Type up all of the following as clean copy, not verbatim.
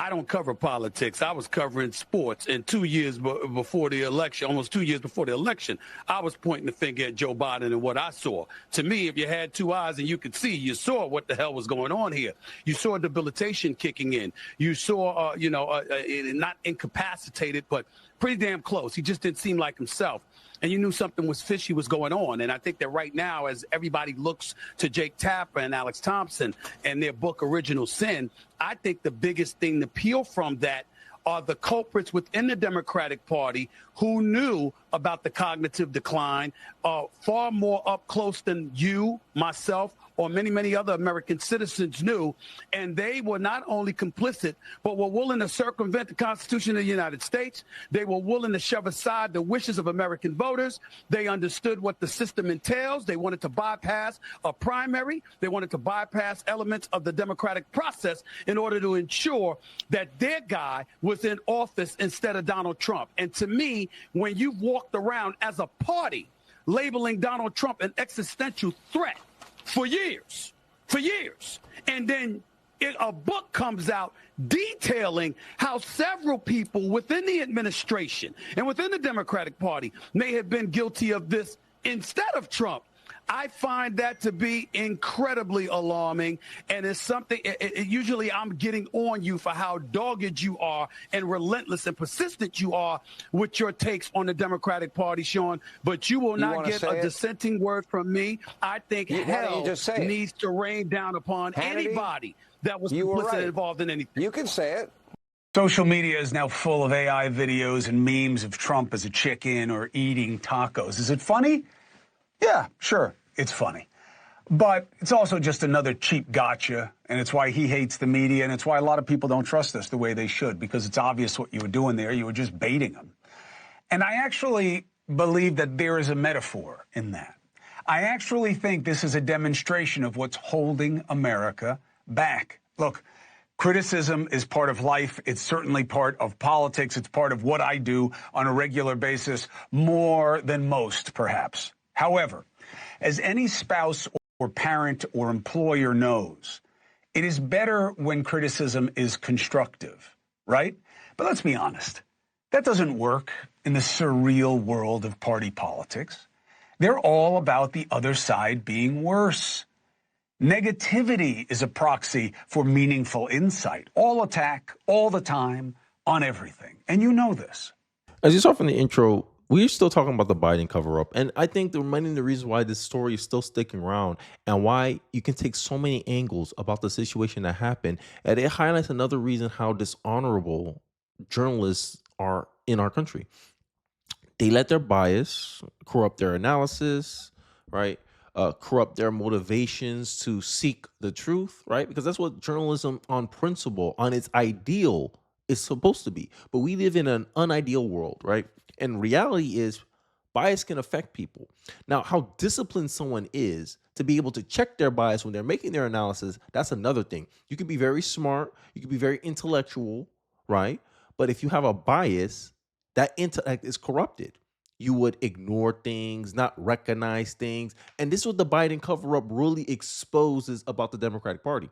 I don't cover politics. I was covering sports. And 2 years before the election, almost 2 years before the election, I was pointing the finger at Joe Biden and what I saw. To me, if you had two eyes and you could see, you saw what the hell was going on here. You saw debilitation kicking in. You saw, not incapacitated, but pretty damn close. He just didn't seem like himself. And you knew something was fishy was going on. And I think that right now, as everybody looks to Jake Tapper and Alex Thompson and their book, Original Sin, I think the biggest thing to peel from that are the culprits within the Democratic Party who knew about the cognitive decline far more up close than you, myself, or many, many other American citizens knew. And they were not only complicit, but were willing to circumvent the Constitution of the United States. They were willing to shove aside the wishes of American voters. They understood what the system entails. They wanted to bypass a primary. They wanted to bypass elements of the democratic process in order to ensure that their guy was in office instead of Donald Trump. And to me, when you've walked around as a party labeling Donald Trump an existential threat for years, and then a book comes out detailing how several people within the administration and within the Democratic Party may have been guilty of this instead of Trump, I find that to be incredibly alarming, and it's something, usually I'm getting on you for how dogged you are and relentless and persistent you are with your takes on the Democratic Party, Sean, but you will not get a dissenting word from me. I think hell needs to rain down upon anybody that was complicit involved in anything. You can say it. Social media is now full of AI videos and memes of Trump as a chicken or eating tacos. Is it funny? Yeah, sure, it's funny. But it's also just another cheap gotcha, and it's why he hates the media, and it's why a lot of people don't trust us the way they should, because it's obvious what you were doing there. You were just baiting them. And I actually believe that there is a metaphor in that. I actually think this is a demonstration of what's holding America back. Look, criticism is part of life. It's certainly part of politics. It's part of what I do on a regular basis, more than most, perhaps. However, as any spouse or parent or employer knows, it is better when criticism is constructive, right? But let's be honest, that doesn't work in the surreal world of party politics. They're all about the other side being worse. Negativity is a proxy for meaningful insight. All attack, all the time, on everything. And you know this. As you saw from the intro, we're still talking about the Biden cover-up. And I think the many of the reasons why this story is still sticking around and why you can take so many angles about the situation that happened. And it highlights another reason how dishonorable journalists are in our country. They let their bias corrupt their analysis, right? Corrupt their motivations to seek the truth, right? Because that's what journalism on principle, on its ideal, is supposed to be. But we live in an unideal world, right? And reality is bias can affect people. Now, how disciplined someone is to be able to check their bias when they're making their analysis, that's another thing. You can be very smart, you can be very intellectual, right? But if you have a bias, that intellect is corrupted. You would ignore things, not recognize things. And this is what the Biden cover-up really exposes about the Democratic Party.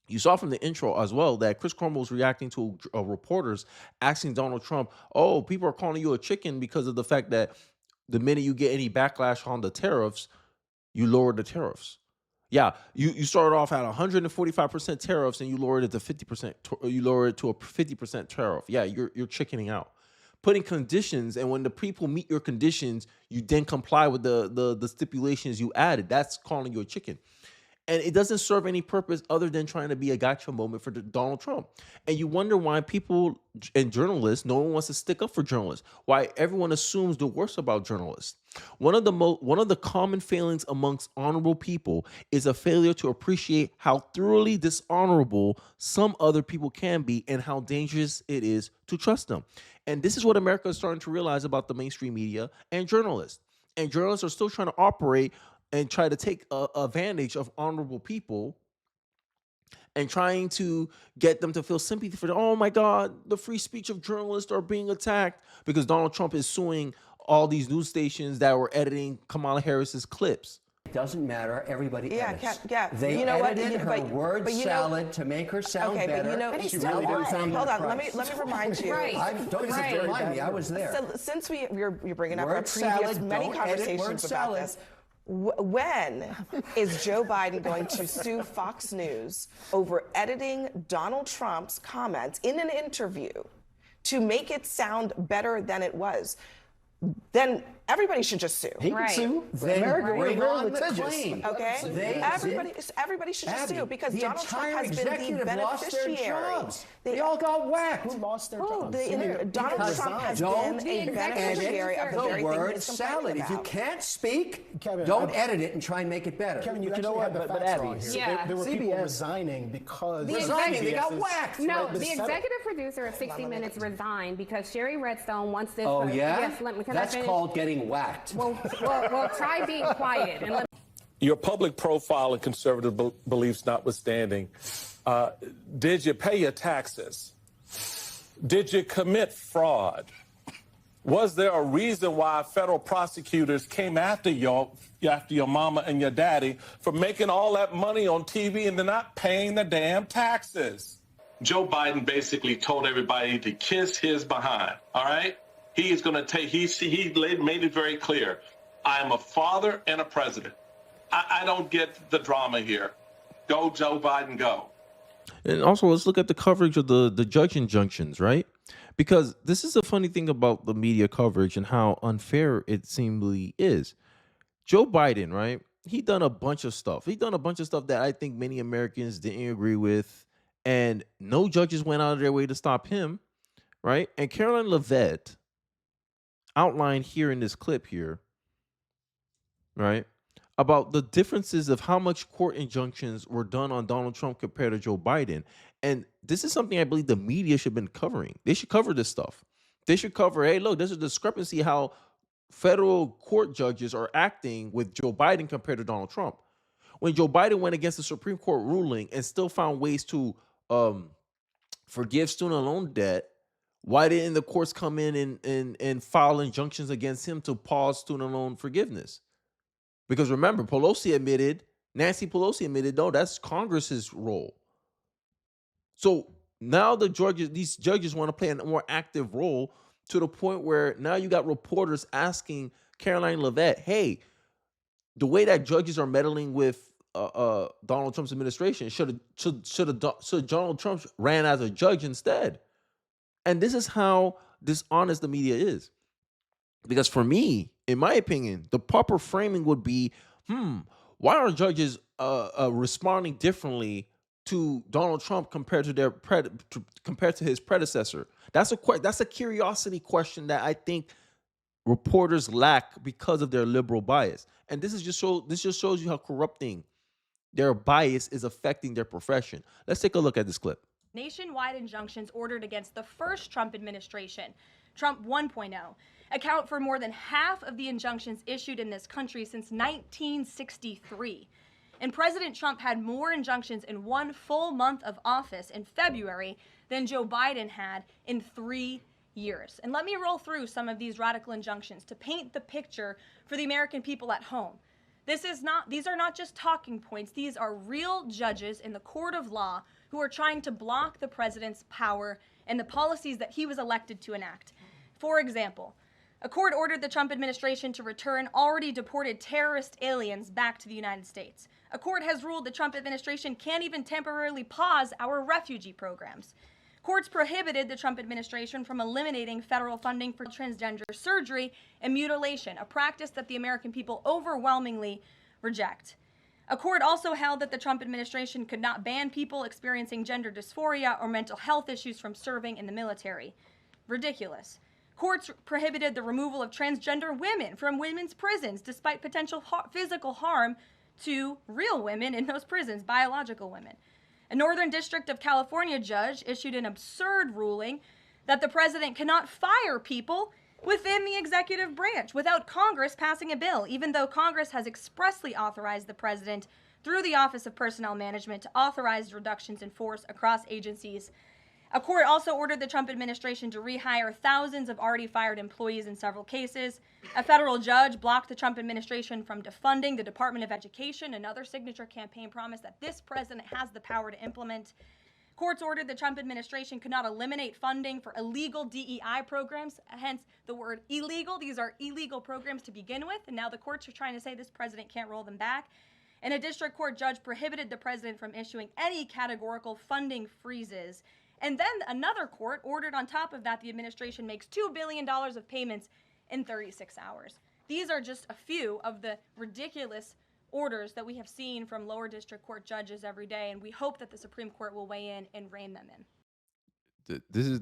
You saw from the intro as well that Chris Cuomo was reacting to reporters asking Donald Trump, oh, people are calling you a chicken because of the fact that the minute you get any backlash on the tariffs, you lower the tariffs. Yeah, you started off at 145% tariffs and you lowered it to 50%. You lowered it to a 50% tariff. Yeah, you're chickening out. Putting conditions, and when the people meet your conditions, you then comply with the stipulations you added. That's calling you a chicken. And it doesn't serve any purpose other than trying to be a gotcha moment for Donald Trump. And you wonder why people and journalists, no one wants to stick up for journalists, why everyone assumes the worst about journalists. One of the common failings amongst honorable people is a failure to appreciate how thoroughly dishonorable some other people can be and how dangerous it is to trust them. And this is what America is starting to realize about the mainstream media and journalists. And journalists are still trying to operate and try to take advantage of honorable people and trying to get them to feel sympathy for them. Oh my God, the free speech of journalists are being attacked because Donald Trump is suing all these news stations that were editing Kamala Harris's clips. doesn't matter. Everybody edits. They you know edited her word salad to make her sound better. But you know, she really didn't sound hold on. Christ. Let me remind you. Don't remind me. I was there. So, since you're bringing up word our previous salad, many conversations about this. When is Joe Biden going to sue Fox News over editing Donald Trump's comments in an interview to make it sound better than it was? Then everybody should just sue. He can sue. Then bring on the claim. Okay? Everybody should just sue because Donald Trump has been the beneficiary. They all got whacked. Who lost their jobs? Donald Trump has been a beneficiary of the very thing word he's salad. If you can't speak, don't edit it and try and make it better. Kevin, you actually had the facts wrong here. There were people resigning because they got whacked. No, the executive producer of 60 Minutes resigned because Sherry Redstone wants this. Oh, yeah? Yes, That's called getting whacked. Well, try being quiet. And your public profile and conservative beliefs notwithstanding, did you pay your taxes? Did you commit fraud? Was there a reason why federal prosecutors came after your mama and your daddy for making all that money on TV and they're not paying the damn taxes? Joe Biden basically told everybody to kiss his behind, all right? He is going to take, he made it very clear. I am a father and a president. I don't get the drama here. Go, Joe Biden, go. And also, let's look at the coverage of the judge injunctions, right? Because this is the funny thing about the media coverage and how unfair it seemingly is. Joe Biden, right? He done a bunch of stuff. He done a bunch of stuff that I think many Americans didn't agree with. And no judges went out of their way to stop him, right? And Caroline Leavitt outlined here in this clip here, right, about the differences of how much court injunctions were done on Donald Trump compared to Joe Biden. And this is something I believe the media should have been covering. They should cover this stuff. They should cover, hey, look, there's a discrepancy how federal court judges are acting with Joe Biden compared to Donald Trump. When Joe Biden went against the Supreme Court ruling and still found ways to forgive student loan debt, why didn't the courts come in and file injunctions against him to pause student loan forgiveness? Because remember, Nancy Pelosi admitted, no, that's Congress's role. So now these judges want to play a more active role to the point where now you got reporters asking Caroline Leavitt, hey, the way that judges are meddling with Donald Trump's administration, should Donald Trump ran as a judge instead? And this is how dishonest the media is. Because for me, in my opinion, the proper framing would be, why are judges responding differently to Donald Trump compared to his predecessor? That's a curiosity question that I think reporters lack because of their liberal bias. And this just shows you how corrupting their bias is affecting their profession. Let's take a look at this clip. Nationwide injunctions ordered against the first Trump administration, Trump 1.0, account for more than half of the injunctions issued in this country since 1963. And President Trump had more injunctions in one full month of office in February than Joe Biden had in 3 years. And let me roll through some of these radical injunctions to paint the picture for the American people at home. These are not just talking points. These are real judges in the court of law who are trying to block the president's power and the policies that he was elected to enact. For example, a court ordered the Trump administration to return already deported terrorist aliens back to the United States. A court has ruled the Trump administration can't even temporarily pause our refugee programs. Courts prohibited the Trump administration from eliminating federal funding for transgender surgery and mutilation, a practice that the American people overwhelmingly reject. A court also held that the Trump administration could not ban people experiencing gender dysphoria or mental health issues from serving in the military. Ridiculous. Courts prohibited the removal of transgender women from women's prisons despite potential physical harm to real women in those prisons, biological women. A Northern District of California judge issued an absurd ruling that the president cannot fire people within the executive branch without Congress passing a bill, even though Congress has expressly authorized the president through the Office of Personnel Management to authorize reductions in force across agencies A court also ordered the Trump administration to rehire thousands of already fired employees in several cases. A federal judge blocked the Trump administration from defunding the Department of Education, another signature campaign promise that this president has the power to implement. Courts ordered the Trump administration could not eliminate funding for illegal DEI programs, hence the word illegal. These are illegal programs to begin with, and now the courts are trying to say this president can't roll them back. And a district court judge prohibited the president from issuing any categorical funding freezes. And then another court ordered on top of that the administration makes $2 billion of payments in 36 hours. These are just a few of the ridiculous orders that we have seen from lower district court judges every day, and we hope that the Supreme Court will weigh in and rein them in. This is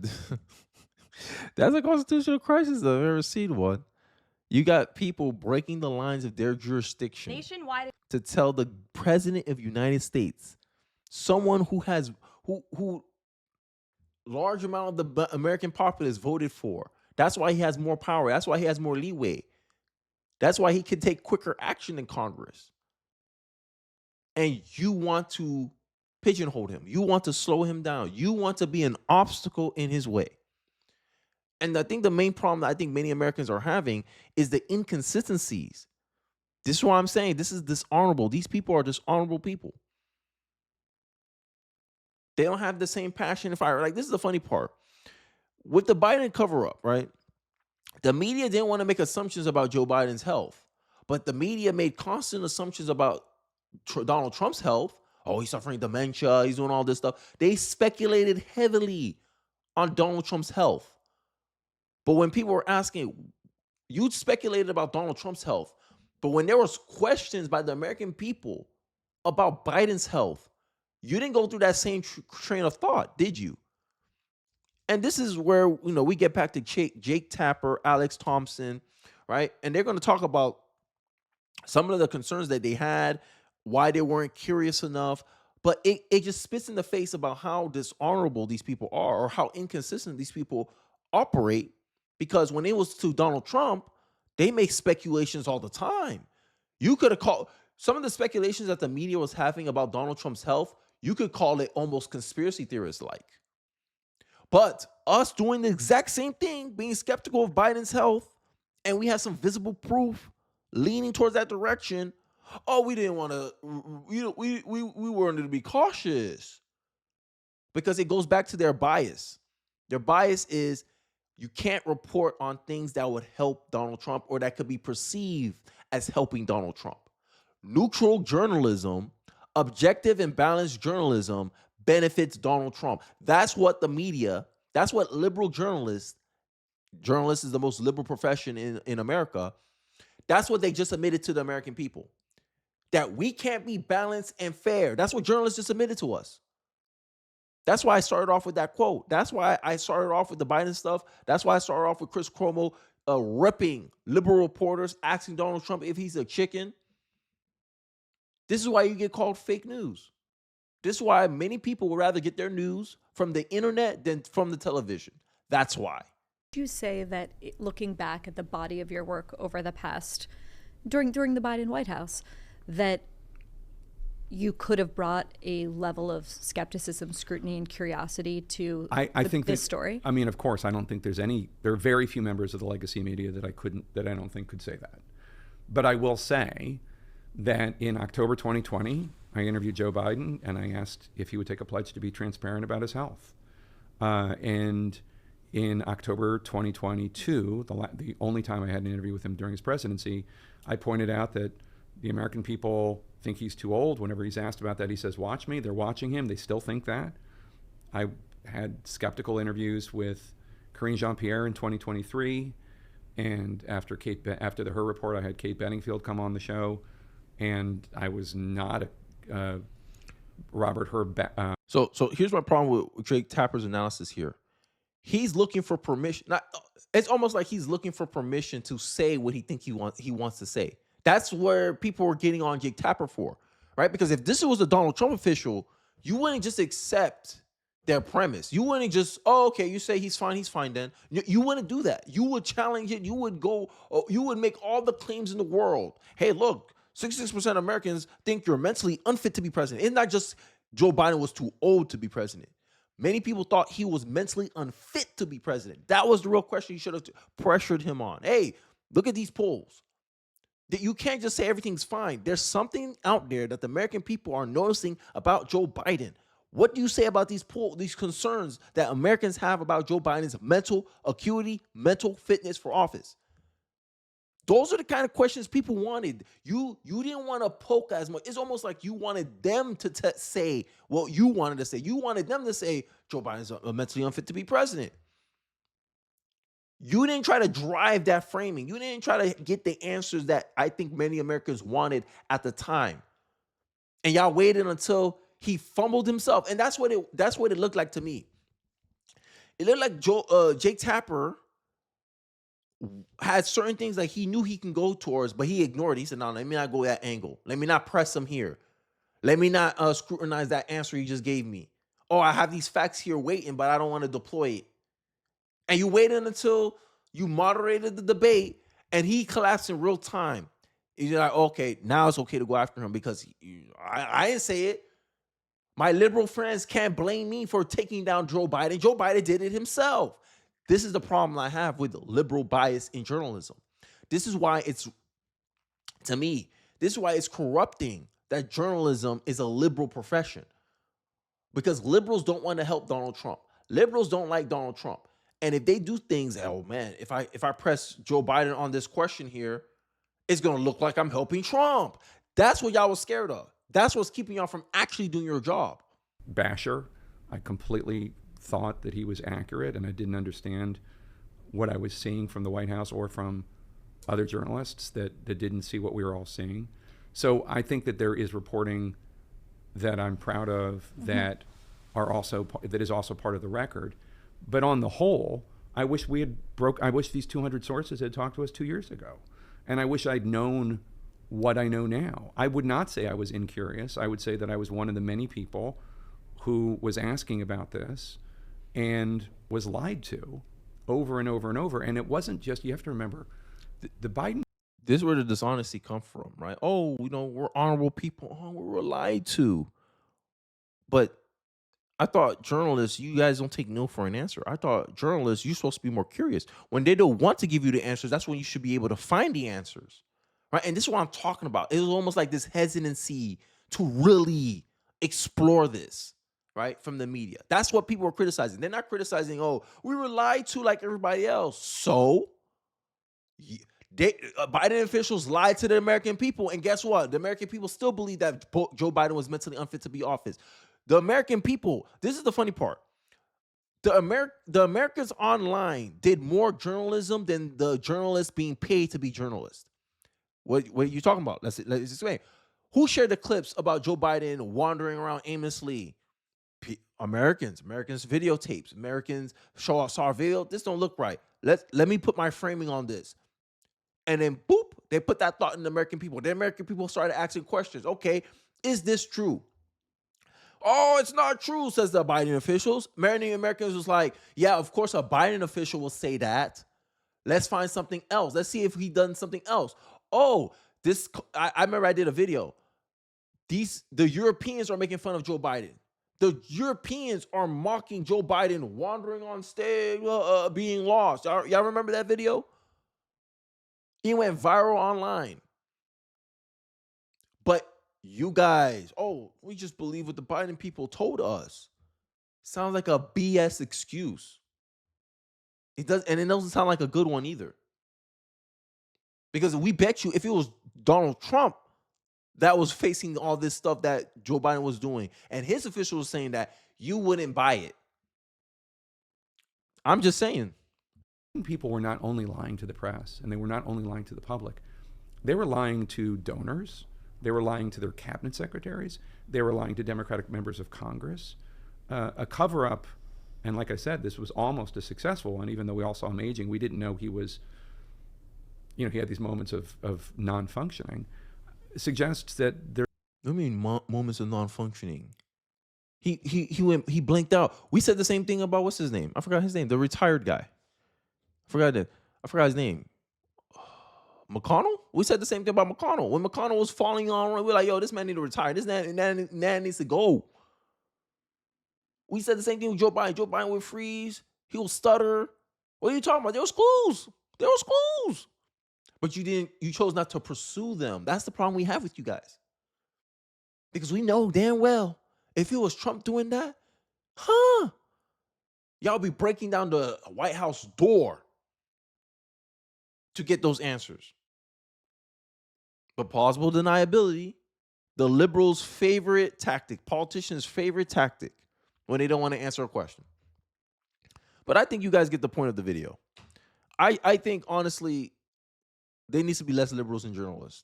that's a constitutional crisis I've ever seen one. You got people breaking the lines of their jurisdiction Nationwide to tell the president of the United States, someone who has who large amount of the American populace voted for. That's why he has more power. That's why he has more leeway. That's why he can take quicker action in Congress. And you want to pigeonhole him. You want to slow him down. You want to be an obstacle in his way. And I think the main problem that I think many Americans are having is the inconsistencies. This is why I'm saying this is dishonorable. These people are dishonorable people. They don't have the same passion and fire. Like, this is the funny part. With the Biden cover-up, right? The media didn't want to make assumptions about Joe Biden's health. But the media made constant assumptions about Donald Trump's health. Oh, he's suffering dementia. He's doing all this stuff. They speculated heavily on Donald Trump's health. But when people were asking, you speculated about Donald Trump's health. But when there was questions by the American people about Biden's health, you didn't go through that same train of thought, did you? And this is where, we get back to Jake Tapper, Alex Thompson, right? And they're going to talk about some of the concerns that they had, why they weren't curious enough. But it just spits in the face about how dishonorable these people are or how inconsistent these people operate. Because when it was to Donald Trump, they make speculations all the time. You could have called some of the speculations that the media was having about Donald Trump's health, you could call it almost conspiracy theorist-like. But us doing the exact same thing, being skeptical of Biden's health, and we have some visible proof leaning towards that direction. Oh, we didn't want to, we wanted to be cautious. Because it goes back to their bias. Their bias is you can't report on things that would help Donald Trump or that could be perceived as helping Donald Trump. Neutral journalism, objective and balanced journalism benefits Donald Trump. That's what the media, that's what liberal journalists is the most liberal profession in America. That's what they just admitted to the American people. That we can't be balanced and fair. That's what journalists just admitted to us. That's why I started off with that quote. That's why I started off with the Biden stuff. That's why I started off with Chris Cuomo ripping liberal reporters, asking Donald Trump if he's a chicken. This is why you get called fake news. This is why many people would rather get their news from the internet than from the television. That's why. Would you say that looking back at the body of your work over the past, during the Biden White House, that you could have brought a level of skepticism, scrutiny, and curiosity to this story? I mean, of course, I don't think there are very few members of the legacy media that I don't think could say that. But I will say that in October 2020, I interviewed Joe Biden and I asked if he would take a pledge to be transparent about his health. And in October 2022, the only time I had an interview with him during his presidency, I pointed out that the American people think he's too old. Whenever he's asked about that, he says, watch me. They're watching him. They still think that. I had skeptical interviews with Karine Jean-Pierre in 2023. And after the Her report, I had Kate Bedingfield come on the show. And I was not a Robert Herb. So here's my problem with Jake Tapper's analysis here. He's looking for permission. It's almost like he's looking for permission to say what he thinks he wants to say. That's where people were getting on Jake Tapper for, right? Because if this was a Donald Trump official, you wouldn't just accept their premise. You wouldn't just, oh, okay, you say he's fine then. You wouldn't do that. You would challenge it. You would make all the claims in the world. Hey, look, 66% of Americans think you're mentally unfit to be president. It's not just Joe Biden was too old to be president. Many people thought he was mentally unfit to be president. That was the real question you should have pressured him on. Hey, look at these polls. That you can't just say everything's fine. There's something out there that the American people are noticing about Joe Biden. What do you say about these concerns that Americans have about Joe Biden's mental acuity, mental fitness for office? Those are the kind of questions people wanted. You didn't want to poke as much. It's almost like you wanted them to say what you wanted to say. You wanted them to say Joe Biden's mentally unfit to be president. You didn't try to drive that framing. You didn't try to get the answers that I think many Americans wanted at the time. And y'all waited until he fumbled himself. And that's what it looked like to me. It looked like Jake Tapper had certain things like he knew he can go towards, but he ignored it. He said, no, let me not go that angle. Let me not press him here. Let me not scrutinize that answer he just gave me. Oh, I have these facts here waiting, but I don't want to deploy it. And you waited until you moderated the debate and he collapsed in real time. You're like, okay, now it's okay to go after him because I didn't say it. My liberal friends can't blame me for taking down Joe Biden. Joe Biden did it himself. This is the problem I have with liberal bias in journalism. This is why it's corrupting that journalism is a liberal profession. Because liberals don't want to help Donald Trump. Liberals don't like Donald Trump. And if they do things, oh man, if I press Joe Biden on this question here, it's going to look like I'm helping Trump. That's what y'all was scared of. That's what's keeping y'all from actually doing your job. Basher, I completely thought that he was accurate, and I didn't understand what I was seeing from the White House or from other journalists that didn't see what we were all seeing. So I think that there is reporting that I'm proud of that is also part of the record. But on the whole, I wish these 200 sources had talked to us 2 years ago. And I wish I'd known what I know now. I would not say I was incurious. I would say that I was one of the many people who was asking about this and was lied to over and over and over. And it wasn't just, you have to remember, the Biden. This is where the dishonesty comes from, right? Oh, we're honorable people. Oh, we were lied to. But I thought journalists, you guys don't take no for an answer. I thought journalists, you're supposed to be more curious. When they don't want to give you the answers, that's when you should be able to find the answers, right? And this is what I'm talking about. It was almost like this hesitancy to really explore this, right, from the media. That's what people were criticizing. They're not criticizing, oh, we were lied to like everybody else. So Biden officials lied to the American people. And guess what? The American people still believe that Joe Biden was mentally unfit to be office. The American people, this is the funny part. The Americans online did more journalism than the journalists being paid to be journalists. What are you talking about? Let's explain. Who shared the clips about Joe Biden wandering around aimlessly? Americans videotapes. Americans saw a video. This don't look right. Let me put my framing on this. And then boop, they put that thought in the American people. The American people started asking questions. Okay, is this true? Oh, it's not true, says the Biden officials. Many Americans was like, yeah, of course a Biden official will say that. Let's find something else. Let's see if he done something else. Oh, I remember I did a video. The Europeans are making fun of Joe Biden. The Europeans are mocking Joe Biden wandering on stage, being lost. Y'all remember that video? It went viral online. But you guys, we just believe what the Biden people told us. Sounds like a BS excuse. It doesn't sound like a good one either. Because we bet you if it was Donald Trump that was facing all this stuff that Joe Biden was doing, and his officials were saying that, you wouldn't buy it. I'm just saying. People were not only lying to the press, and they were not only lying to the public. They were lying to donors. They were lying to their cabinet secretaries. They were lying to Democratic members of Congress. A cover-up, and like I said, this was almost a successful one, even though we all saw him aging. We didn't know he was, he had these moments of non-functioning. Suggests that there. I mean, moments of non-functioning. He blinked out. We said the same thing about what's his name? I forgot his name. The retired guy. I forgot his name. McConnell? We said the same thing about McConnell. When McConnell was falling on, we were like, yo, this man need to retire. This man needs to go. We said the same thing with Joe Biden. Joe Biden would freeze. He will stutter. What are you talking about? There was clues. There was clues. But you chose not to pursue them. That's the problem we have with you guys. Because we know damn well, if it was Trump doing that, y'all be breaking down the White House door to get those answers. But plausible deniability, the liberals' favorite tactic, politicians' favorite tactic when they don't want to answer a question. But I think you guys get the point of the video. I think, honestly, there needs to be less liberals and journalists.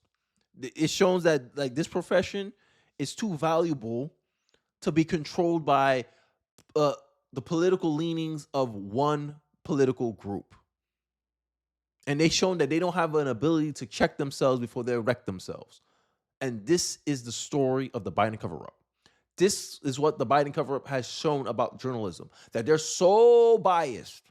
It shows that like this profession is too valuable to be controlled by the political leanings of one political group. And they've shown that they don't have an ability to check themselves before they wreck themselves. And this is the story of the Biden cover-up. This is what the Biden cover-up has shown about journalism, that they're so biased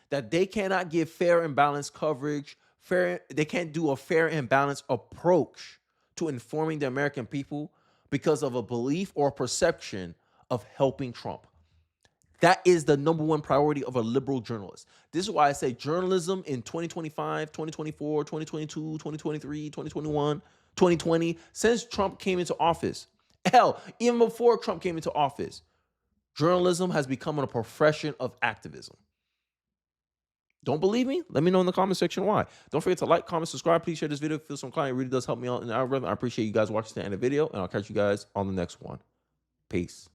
that they cannot give fair and balanced coverage. They can't do a fair and balanced approach to informing the American people because of a belief or perception of helping Trump. That is the number one priority of a liberal journalist. This is why I say journalism in 2025, 2024, 2022, 2023, 2021, 2020, since Trump came into office, hell, even before Trump came into office, journalism has become a profession of activism. Don't believe me? Let me know in the comment section why. Don't forget to like, comment, subscribe. Please share this video if you feel some kind. It really does help me out in the algorithm. I appreciate you guys watching the end of the video, and I'll catch you guys on the next one. Peace.